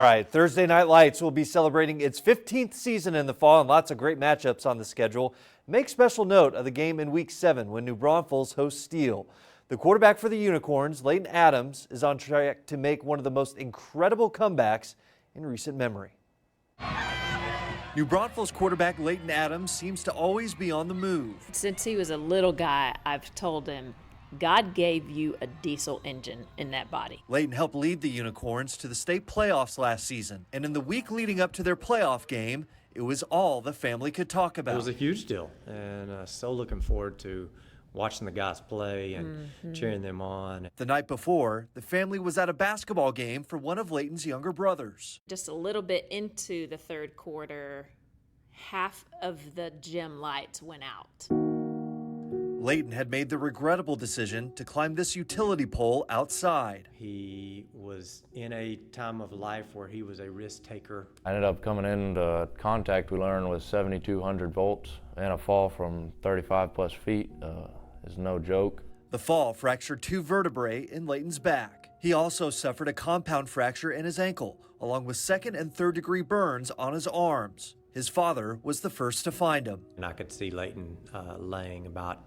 All right, Thursday Night Lights will be celebrating its 15th season in the fall, and lots of great matchups on the schedule. Make special note of the game in Week 7 when New Braunfels hosts Steele. The quarterback for the Unicorns, Leighton Adams, is on track to make one of the most incredible comebacks in recent memory. New Braunfels quarterback Leighton Adams seems to always be on the move. Since he was a little guy, I've told him, God gave you a diesel engine in that body. Leighton helped lead the Unicorns to the state playoffs last season, and in the week leading up to their playoff game, it was all the family could talk about. It was a huge deal, and so looking forward to watching the guys play and cheering them on. The night before, the family was at a basketball game for one of Leighton's younger brothers. Just a little bit into the third quarter, half of the gym lights went out. Leighton had made the regrettable decision to climb this utility pole outside. He was in a time of life where he was a risk taker. I ended up coming into contact, we learned, with 7,200 volts, and a fall from 35 plus feet is no joke. The fall fractured 2 vertebrae in Leighton's back. He also suffered a compound fracture in his ankle, along with 2nd and 3rd degree burns on his arms. His father was the first to find him. And I could see Leighton laying about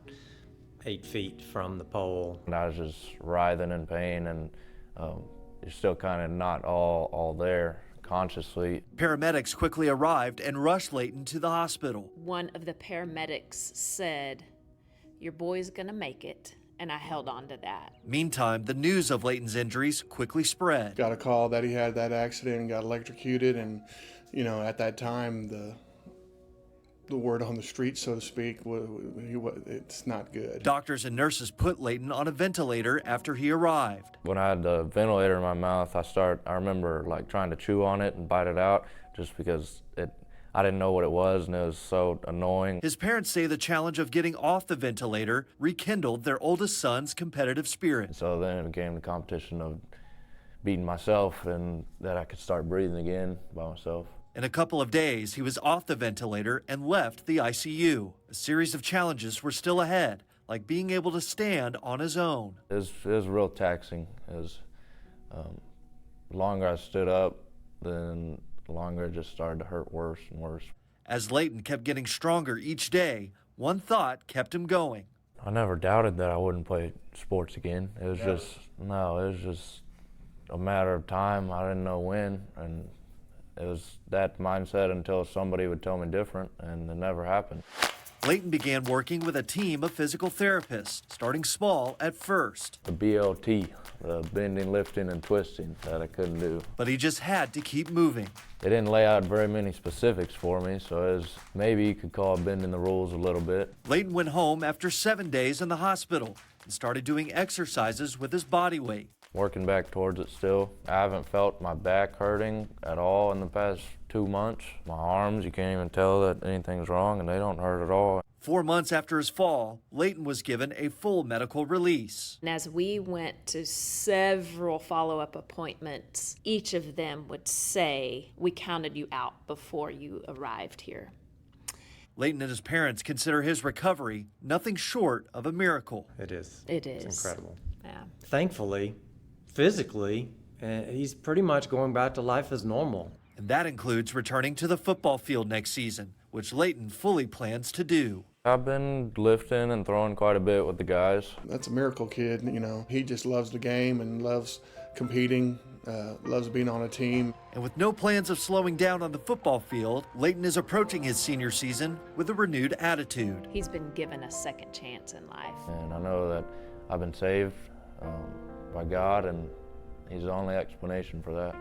8 feet from the pole. And I was just writhing in pain, and you're still kind of not all there consciously. Paramedics quickly arrived and rushed Leighton to the hospital. One of the paramedics said, "Your boy's gonna make it," and I held on to that. Meantime, the news of Leighton's injuries quickly spread. Got a call that he had that accident and got electrocuted, and at that time the word on the street, so to speak, it's not good. Doctors and nurses put Leighton on a ventilator after he arrived. When I had the ventilator in my mouth, I remember like trying to chew on it and bite it out just because I didn't know what it was, and it was so annoying. His parents say the challenge of getting off the ventilator rekindled their oldest son's competitive spirit. So then it became the competition of beating myself and that I could start breathing again by myself. In a couple of days, he was off the ventilator and left the ICU. A series of challenges were still ahead, like being able to stand on his own. It was real taxing. The longer I stood up, then the longer it just started to hurt worse and worse. As Leighton kept getting stronger each day, one thought kept him going. I never doubted that I wouldn't play sports again. It was just a matter of time. I didn't know when, and it was that mindset until somebody would tell me different, and it never happened. Leighton began working with a team of physical therapists, starting small at first. The BLT, the bending, lifting, and twisting that I couldn't do. But he just had to keep moving. They didn't lay out very many specifics for me, so it was maybe you could call it bending the rules a little bit. Leighton went home after 7 days in the hospital and started doing exercises with his body weight. Working back towards it still. I haven't felt my back hurting at all in the past 2 months. My arms, you can't even tell that anything's wrong, and they don't hurt at all. 4 months after his fall, Leighton was given a full medical release. And as we went to several follow-up appointments, each of them would say, "We counted you out before you arrived here." Leighton and his parents consider his recovery nothing short of a miracle. It is. It is. It's incredible. Yeah. Thankfully, physically, he's pretty much going back to life as normal. And that includes returning to the football field next season, which Leighton fully plans to do. I've been lifting and throwing quite a bit with the guys. That's a miracle kid. He just loves the game and loves competing, loves being on a team. And with no plans of slowing down on the football field, Leighton is approaching his senior season with a renewed attitude. He's been given a second chance in life. And I know that I've been saved by God, and He's the only explanation for that.